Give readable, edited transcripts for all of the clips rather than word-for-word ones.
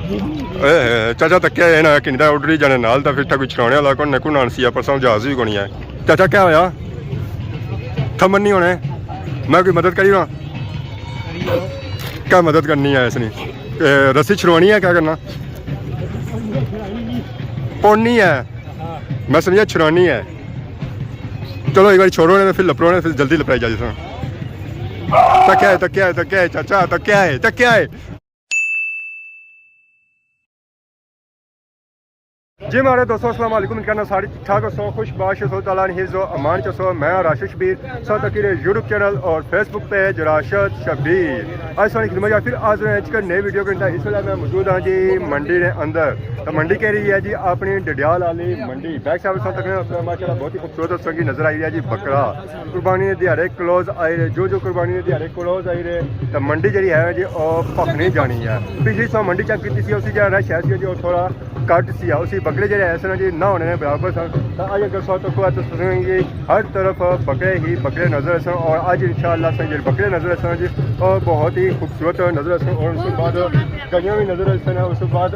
चाचा तक्या है ना कि उडरी जाने नाल तो फिर कोई छड़ाने वाला कौन को नानसी है परसों जहाज भी कोनी है। चाचा क्या होया थमन नहीं होने मैं कोई मदद करी ना क्या मदद करनी है इसने रस्सी छुड़वानी है क्या करना पौनी है मैं समझा छुड़ानी है। चलो एक बार छोड़ो ने फिर लपड़ो ने फिर जल्दी लपड़ाई जा जिसमें तक्या है चाचा तक्या है। जी हमारे दोस्तों अस्सलाम वालेकुम कहना सारी ठीक ठाक सो खुशबाश सो ताला हिज़्ज़ो अमान च सो मैं राशिद शबीर सो तकीरे यूट्यूब चैनल और फेसबुक पेज राशिद शबीर आज सोनी खिदमत फिर आज कर नई वीडियो घंटा इस वेले मैं मौजूद हाँ जी मंडी के अंदर। तो मंडी कह रही है जी अपनी डडियाल वाली मंडी बैक साइड सो तक माशाल्लाह बहुत ही खूबसूरत संगी नजर आई है जी। बकरा कुर्बानी के दिहाड़े क्लोज आए रहे जो कुर्बानी के दिहाड़े क्लोज आई रहे तो मंडी जी है जी और भखनी जानी है। पिछली सौ मंडी चेक की उसी जगह रश है जी और थोड़ा घट सी उसी बकरे जो ऐसे जी ना होने बराबर सन। अज अगर सौ तो सुनेंगे हर तरफ बकरे ही बकरे नजर सन और अज इंशाअल्लाह से जो बकरे नजर सन जी और बहुत ही खूबसूरत नजर सन और उसके बाद गलियाँ भी नजर सन उसके बाद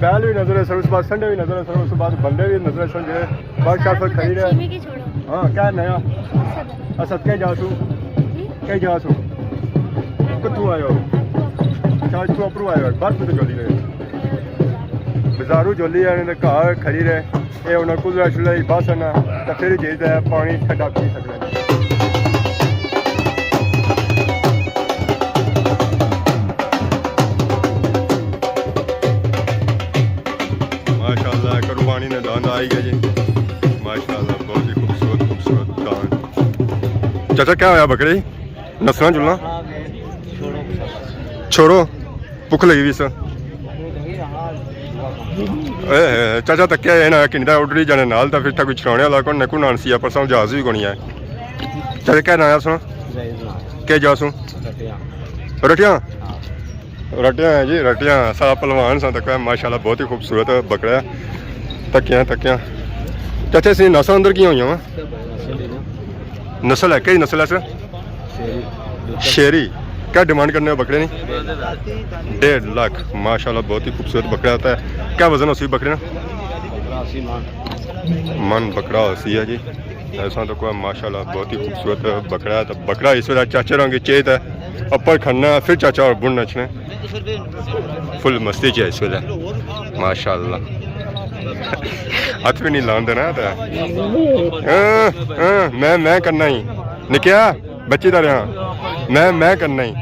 बैल भी नजर सन उसके बाद संडे भी नजर सन उसके बाद बंदे भी नजर सन जो बादशाह पर खरीद है। हाँ क्या नया असद कहीं जासू कितों आयो चार तू अपरू आयो बस तो जोली ने बाजारू जोली है घर खड़ी रहे ये उन्हें कुलरा शुला बस ना तो फिर चाहिए है पानी ठंडा पी सकते हैं। माशाल्लाह कुर्बानी ने दान आई गया जी माशाल्लाह बहुत ही खूबसूरत दान। चाचा क्या होया बकरी नसना जुलना छोड़ो भुख लगी भी सर चाचा तक्या है ना कि उडरी जाने नाल तो फिर कोई छड़ाने वाला कौन को नानसी है परसों जहाज भी कोनी है। चाचा क्या नाया सुना क्या जासू रटिया है जी रटिया सा पहलवान सा तक माशाल्लाह बहुत ही खूबसूरत बकरा तकिया चाचा इस नस्ल अंदर की हुई वा नस्ल है कई नस्ल है सर शेरी क्या डिमांड करने हो बकरे नहीं 1.5 लाख माशाल्लाह बहुत ही खूबसूरत बकरा होता है। क्या वजन होती बकरे ना मन बकरा होती है जी ऐसा तो कोई माशाल्लाह बहुत ही खूबसूरत बकरा है। तो बकरा इस वेला चाचा रंग चेत है अपर खन्ना फिर चाचा और बुन नचने फुल मस्ती च है इस वेले माशाल्लाह हथ भी नहीं लान देना तो मैं करना ही निकया बच्ची का रहा मैं करना ही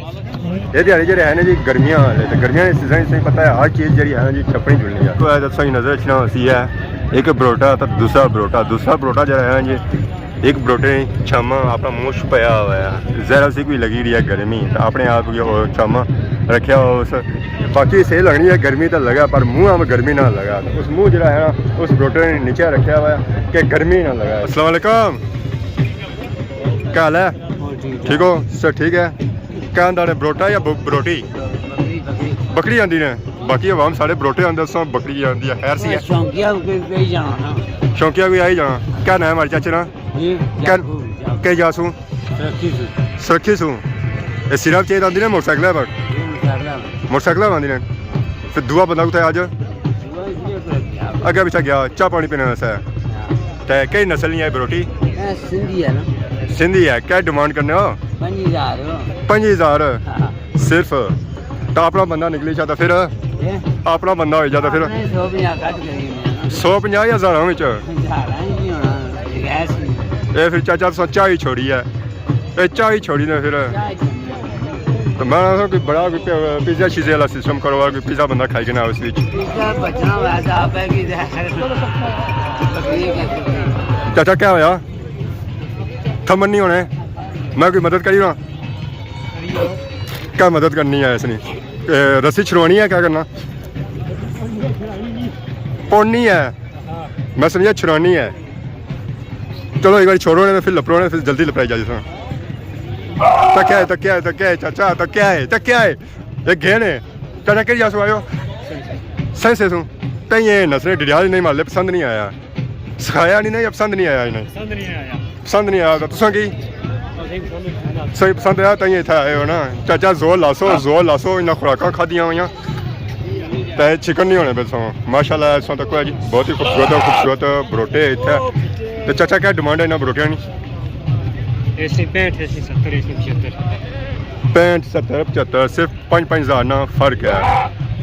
ये दिहाड़ी जो है ना जी गर्मियां वाले तो गर्मियां के सीजन से पता है हर चीज़ जी है जी छपनी जुलनी है। तो दसो नजर रखना होती है एक बरोटा तो दूसरा बरोटा जो है जी एक बरोटे छामा अपना मुँह छुपाया हुआ है जहरा सी कोई लगी रही है गर्मी तो अपने आप छामा रखा उस बाकी सही लगनी है गर्मी तो लगा पर मुँह में गर्मी ना लगा तो उस मुँह जो है ना उस बरोटे ने नीचे रखा हुआ है कि गर्मी ना लगा। अस्सलाम वालेकुम क्या हाल है ठीक हो सर ठीक है क्या आंदा ने बरोटा या बरोटी बकरी आंदी ने बाकी आवाम सारे बरोटे आंदे सब बकरी आंदी है खैर सी है शौकिया कोई आई जाना क्या नाम हमारे चाचे ना क्या जासू सुरखी सू ये सिर्फ चेत आंदी ने मोटरसाइकिल पर मोटरसाइकिल आंदी ने फिर दूआ बंदा कुछ अज अगे पिछा गया चाह पानी पीने वैसे तो कई नस्ल नहीं है बरोटी सिंधी है क्या डिमांड करने हो 5,000 सिर्फ तो अपना बंदा निकली जाता फिर अपना बंदा हो जाता फिर 150 या हज़ारों में ये फिर चाचा तो चाह ही छोड़ी है ये चाह ही छोड़ी ने फिर तो मैं कोई बड़ा कोई पिज़्ज़ा शीज़े वाला सिस्टम करो कोई पिज़्ज़ा बंदा खाई के ना उस चाचा क्या होया थमन नहीं होने मैं कोई मदद करी ना क्या मदद करनी है इसने रस्सी छुड़वानी है क्या करना पौनी है मैं समझा छुड़वानी है। चलो एक बार छोड़ो ने फिर लपड़ो ने फिर जल्दी लपड़ाई जा जिसमें तक्या है चाचा तक्या है ये घेने चाचा कहीं जासू आयो सही से तई ये नसरे डडियाल नहीं माले पसंद नहीं आया सिखाया नहीं या पसंद नहीं आया इन्हें पसंद नहीं आया तो तुसा की सही पसंद आया तई इतना आए हो ना चाचा जोर लासो इन्हें खुराक खादियां हुई तो चिकन नहीं होने पे माशाल्लाह इस तक है जी बहुत ही खूबसूरत बरोटे इतने। तो चाचा क्या डिमांड है इन्होंने बरोटियां की? 65 70 65 70 75 सिर्फ 5-5 हज़ार ना फ़र्क है।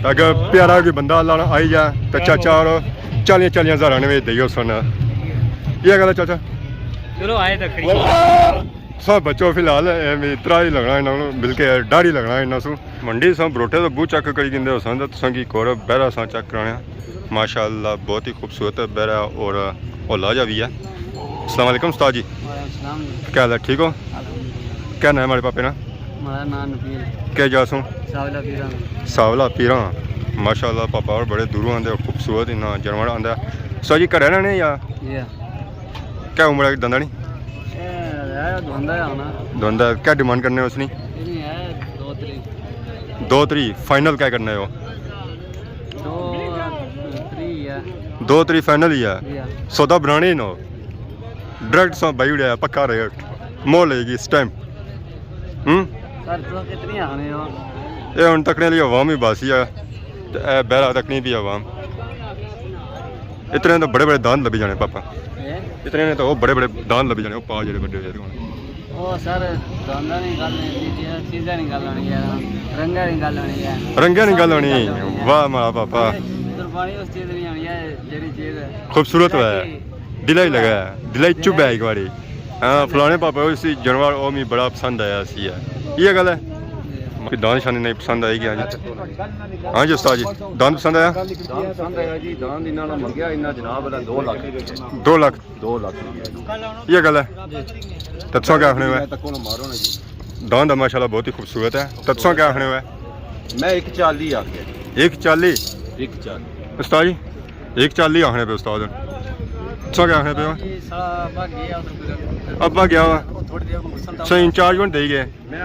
अगर प्यारा कोई बंदा लाना आई जाए तो चाचा और 40 हज़ार ने दियो सन ये गल है चाचा। चलो आए तक सब बच्चों फिलहाल इतना ही लगना इन्होंने मिलके डाढ़ी लगना इन्होंने मंडी से बरोटे तो बूह चेक करी दिंदे हो सन तुसां की कोर बहरा सा चेक कराने माशाल्लाह बहुत ही खूबसूरत बहरा और होला जा भी है। अस्सलाम वालेकुम उस्ताद जी क्या हाल है ठीक हो? क्या नाम है हमारे पापे ना? क्या जासूँ सावला पीरा माशाल्लाह पापा और बड़े दूरों आते और खूबसूरत इन्ना जानवर आता उस्ताद जी घर रहने या क्या उम्र है दंदा नहीं धोंदा क्या डिमांड करने उसने? 2 3 फाइनल क्या करना है वो? 2 3 फाइनल ही है सौदा बनाने ही नो डायरेक्ट सा बाई उड़ाया पक्का रेट मोह लेगी इस टाइम। ये हम तकने लिए आवाम ही बासी है बहरा तकनी भी आवाम इतने तो बड़े बड़े दान लभी जाने पापा इतने ने तो वो बड़े बड़े दान लभी जाने वो पा जेड़े बड़े ओ सर दांदा नहीं गल नहीं चीज़ां नहीं गल होनी है रंगा नहीं गल होनी है रंगा नहीं गल होनी वाह मारा पापा कुर्बानी उस चीज़ नहीं होनी है जेड़ी चीज़ खूबसूरत है दिलाई लगा है दिलाई चुभ है एक बारी हाँ फलाने पापा उसी जानवर वो मी बड़ा पसंद आया सी है ये गल है कि दान शानी नहीं पसंद आएगी हाँ जी हाँ जी उस्ताद जी दान पसंद आया जी दान इन्होंने मंगया इन्ना जनाब 2 लाख 2 लाख ये गल है तत्सों क्या आखने हुआ दान दा माशाल्लाह बहुत ही खूबसूरत है तत्सों क्या आखने हुआ मैं 140 आ गया 140 उस्ताद जी 140 आखने पे उस्ताद तत्सों क्या आखने पे अब्बा गया वा सही इंचार्ज बन दे गए मैं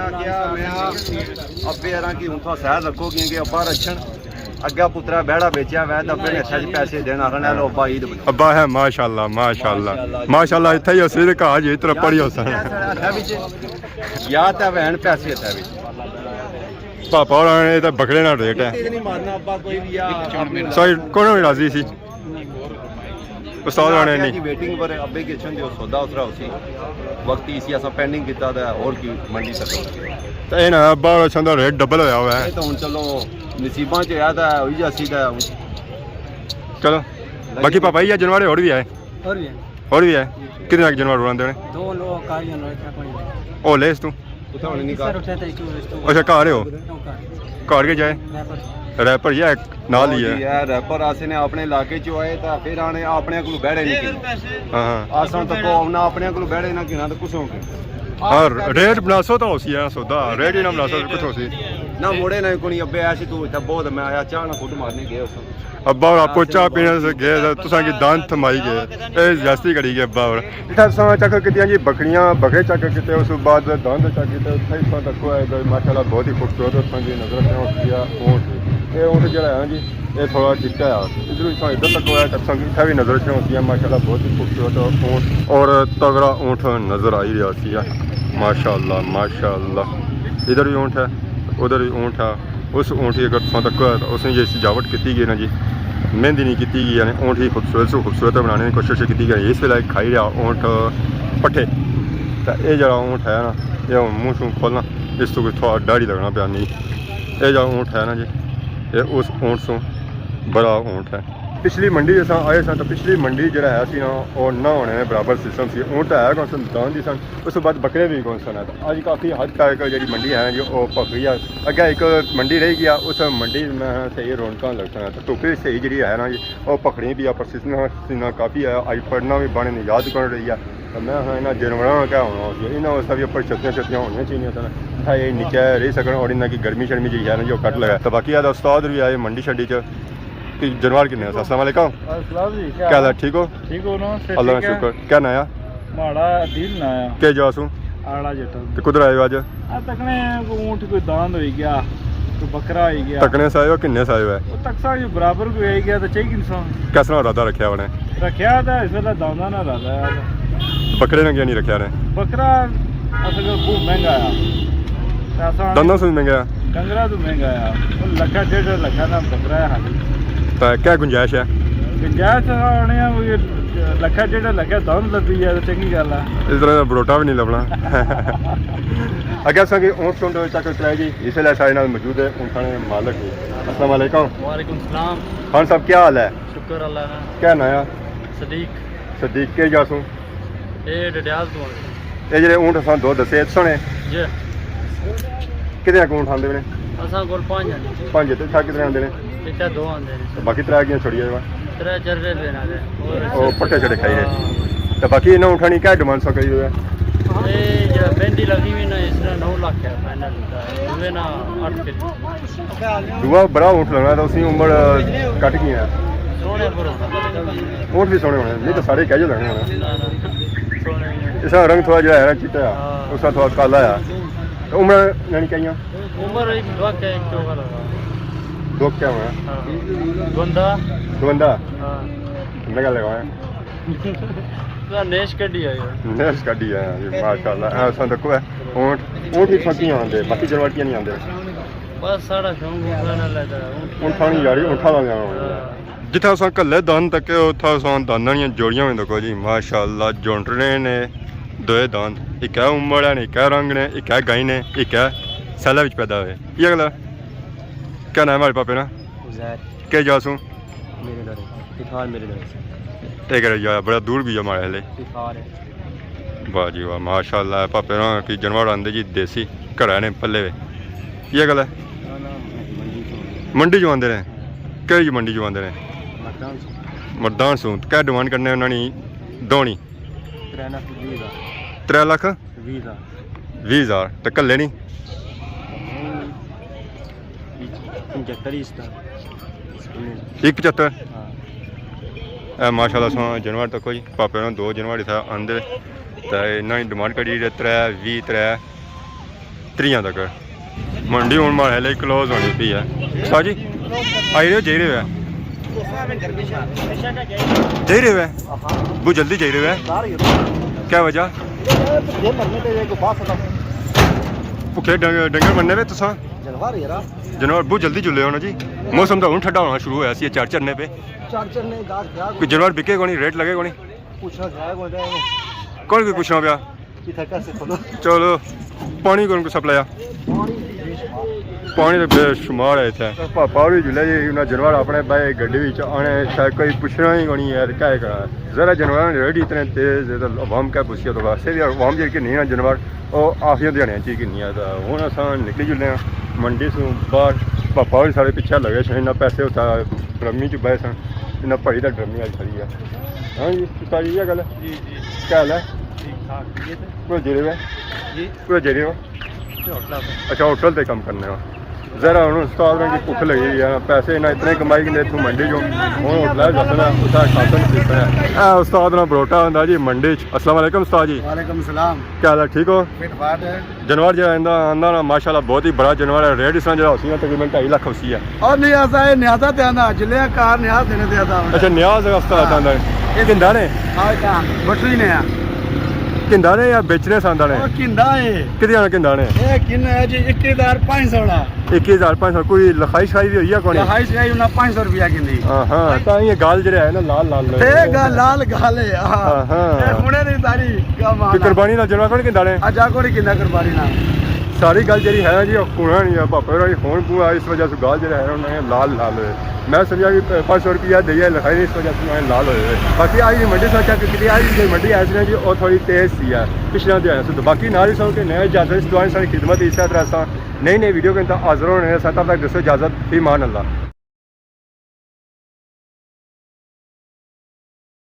अब्बे यार की उनको सह रखो क्योंकि अब्बा रक्षण अग्गा पुत्रा बैड़ा बेचा वै तो अपने हथा च पैसे देना रखने लो अब्बा ईद अब्बा है माशाल्लाह माशाल्लाह माशाल्लाह इत्थे ही उसी कहा जी इतना पढ़ी हो सन या तो बहन पैसे हथा विच पापा और ये तो बकरे ना रेट है नहीं मारना अब्बा कोई भी या सही कौन भी राजी सी उस्ताद आने नहीं वेटिंग पर अब्बे के छन जो सौदा उतरा उसी वक्त इसी असा पेंडिंग किया था और की मंडी तक तो ये ना अब्बा और छंदा रेट डबल होया हुआ है तो हुन चलो नसीबा च आया था वही जासी था चलो बाकी पापा ये जानवर और भी है और भी है कितने जानवर उड़ाते हैं 2 लोग कारियां क्या कोई ओ ले तू उठा नहीं निकाल अच्छा घर हो घर के जाए रैपर ये नाल ही है यार रैपर आसे ने अपने इलाके च आए ता फिर आने अपने को बैठे नहीं कि हां हां आसा तक ना अपने को बैठे ना किना तो कुछों के और रेट बनासो तो उसी है सौदा रेट ही ना बनासो कुछ उसी ना मोड़े ना कोनी अब्बे ऐसे तू इतना बहुत मैं आया चाह ना खुद मारने गए उस अब्बा और आपको चाह पीने से गए तुसा की दान थमाई गए ए जास्ती करी गए अब्बा और इधर सा चक कितियां जी बकरियां बकरे चक किते उस बाद दान चक किते उठे सा तक है माशाल्लाह बहुत ही खूबसूरत सा जी नजर से किया ऊंट ये ऊंट जड़ा है जी ये थोड़ा चिट्टा है इधर तक है तक संख्या भी नजर से होती है माशाल्लाह बहुत ही खूबसूरत ऊंट और तगड़ा ऊंट नजर आ ही रहा सी माशाल्लाह माशाल्लाह इधर भी ऊंट है उधर भी ऊंट है उस ऊंट की अगर तुम तक तो उसने ये सजावट की गई ना जी मेहंदी नहीं की गई यानी ऊंट ही खूबसूरत से खूबसूरत बनाने की कोशिश की गई इस वेला खाई रहा ऊंट पट्ठे तो ये जरा ऊंट है ना ये मुँह शूँ खोलना इस तो कुछ थोड़ा दाढ़ी लगना पिया नहीं ये जरा ऊंट है ना जी ये उस ऊंट से बड़ा ऊंट है पिछली मंडी जैसा आए सन तो पिछली मंडी जरा है सी ना और ना होने बराबर सिस्टम सी ऊंट है कौन सन दान दी सन उस बाद बकरे भी कौन सन है अज काफ़ी हद तक जी मंडी है जी वो पक गई है अगे एक मंडी रही गया उस मंडी में सही रौनक लग सन तो धुप्प भी सही जी है ना जी वो पकड़ी भी पर सीना काफ़ी है अज पढ़ना भी बने याद कर रही है तो मैं हाँ इन्होंने जानवरों क्या होना इन्होंने उसका भी उपर छत्तियाँ छत्तियाँ होनी चाहिए सन ये नीचे रह सकन और इन्हें की गर्मी शर्मी जी है ना जो कट लगा तो बाकी है उस्ताद भी आए मंडी शड्डी च जानवर किन्ने अस्सलाम वालेकुम क्या हाल है ठीक हो अल्लाह का शुक्र क्या नाया माड़ा दिल नाया के जासू आड़ा जटा ते कुधर आए हो आज तकने ऊंट कोई दांद हो गया तो बकरा हो गया तकने से आए हो किन्ने से आए हो है तकसा जो बराबर कोई आ गया तो चाहिए इंसान कैसा इरादा रखा उन्हें रखा था इस वेला दांदा ना इरादा है बकरे ने क्या नहीं रखा ने बकरा असल खूब महंगा है दांदा से महंगा डंगरा तो महंगा है लखा 1.5 लखा ना बकरा है हाली तो क्या गुंजाइश है गुंजाइश होने लखा 1.5 लखा दम लगी है तो चंगी गल है इस तरह का बरोटा भी नहीं लभना अगर असांखे ऊँट शूंट चक कराए जी इसलिए साढ़े नाल मौजूद है ऊँट खाने मालिक जी अस्सलाम वालेकुम वालेकुम सलाम खान साहब क्या हाल है शुक्र अल्लाह का क्या नाया सदीक सदीक के जासू ये डडियाल तो ये जेह्ड़े ऊँट असां दो दस्से सोने जी कितने ऊँट आंदे ने असां कोल 5 हैं 5 ते छा कितने आंदे ने इतना 2 आंदे ने बाकी 3 कियां छोड़िए वा 3 चर्रे देना है ओ पट्टे छड़े खाई रहे तो बाकी इन्हें ऊँठानी क्या डिमांड सा करी हुआ ये जो बेंडी लगी हुई ना इसने 9 लाख है फाइनल हुए ना 8 के दूआ बड़ा ऊँट लगना तो उसी उम्र कट गई है सोने पर ऊँट भी सोने होने नहीं तो सारे कैजुअल लगने होने सोने इसका रंग थोड़ा जो है ना चिट्टा है उसका थोड़ा काला है तो उम्र यानी क्या उम्र एक वक्त है एक चौका लगा दो क्या हुआ गोंदा दुबंदा हाँ लगा लगाया तो नेश कड्डी है नर्स काटी है जी माशाल्लाह ऐसा देखो है ऊँट ऊँट भी फंकी आंदे बाकी जानवर की नहीं आंदे बस सारा शौक खाना लेता है ऊँट खानी यारी ऊँठा ला जाना जिथे असां कल्ले दन तक उत्थे असां दानां दियां जोड़ियां भी देखो जी माशाल्लाह जोंटने ने दोए दांद एक है उम्र है एक है रंग ने एक है गाय ने एक है सैला विच पैदा हुए ये अगला क्या नाम है हमारे पापे ना क्या जासू मेरे दर तिखार मेरे दर एक या बड़ा दूर भी है हमारे हले तिखार है वाह जी वाह माशाल्लाह पापे ना कि जानवर आंदे जी देसी घरा ने पल्ले वे ये गल है मंडी जो आंदे ने केड़ी मंडी जो आंदे ने मर्दान सूत क्या डिमांड करने उन्होंने दोनी 3 लाख 20,000 तो कल्ले नहीं 75 माशाल्लाह सो जानवर तक जी पापे ने 2 जानवर इतना आंदे तो इन्होंने डिमांड करी 3 20 3 तक मंडी हूँ मारे लिए क्लोज होनी पी है सा जी आई रहे हो जाई रहे हो जाई रहे हो बहुत जल्दी जाई रहे हो क्या वजह भुखे डंगर बनने पे तुसा जानवर बहुत जल्दी जुले हो ना जी मौसम तो हूँ ठंडा होना शुरू होया सी चार चढ़ने पे कोई जानवर बिके को नहीं रेट लगे को नहीं कौन कोई पूछना पाया चलो पानी कौन को सप्लाई पानी तो बेशुमार है इतना पापा भी जुले जी उन्हें जानवर अपने बाय गड्डी आने शायद कोई पूछना ही नहीं यार क्या करा जरा जानवर रेडी इतने तेज अवाम क्या पूछिए तो वैसे भी अवाम जी कि नहीं ना जानवर वो आखिर दिहाड़ियाँ चीज किन्नी है हूँ अस निकली जुले हैं मंडी से बाहर पापा भी सारे पिछे लगे सन इन्ना पैसे उतना ड्रमी च बहे सन इन्ना भरी तो ड्रमी अज खड़ी है हाँ जी पिता जी गल क्या हाल है कोई जेरे है कोई जेरे हो अच्छा होटल से काम करने हो जरा हूँ उस्ताद की भुख लगी है पैसे इन्हें इतने कमाई कि इतों मंडी चो हूँ होटल दसना उसका खातन सीखना है उस्ताद ना बरोटा होंगे जी मंडी अस्सलाम वालेकुम उस्ताद जी वालेकुम सलाम क्या हाल है ठीक हो फिटफाट है जानवर जो आंदा ना माशाल्लाह बहुत ही बड़ा जानवर है रेट इसमें जो उसी तकरीबन 2.5 लाख उसी है और नहीं ऐसा है न्याजा ते आना जिले कार न्याज देने ते आता अच्छा न्याज रास्ता आता है ये किंदा ने हां का बटरी ने आ किंदा ने या बेचने सांदा ने ओ किंदा है कितने आना किंदा ने ए किन है जी 21500 दा 21500 कोई लिखाई शाई भी हुई है कोनी हाई से ना 500 रुपया किंदी हां तो ये गाल जरे है ना लाल लाल ते लाल गाल है हां हुने नहीं तारी क्या मान कुर्बानी ना जनवा कोनी किंदा ने आजा कोनी किंदा कुर्बानी ना सारी गल जी है जी कुणा नहीं है पापा फोन पूरा इस वजह से गाल जो है उन्होंने लाल लाल हुए मैं समझा कि 500 रुपया दिए लिखाई इस वजह से उन्होंने लाल हुए बाकी आज मंडी सोचा कि आज जो मंडी ऐसी जी और थोड़ी तेज सी है पिछले दिन से बाकी ना ही सौ के नए इजाजत दुआएं सारी खिदमत इस तरह नई नई वीडियो के अंदर हाजिर होने तब तक दसो इजाजत फी मान अल्लाह।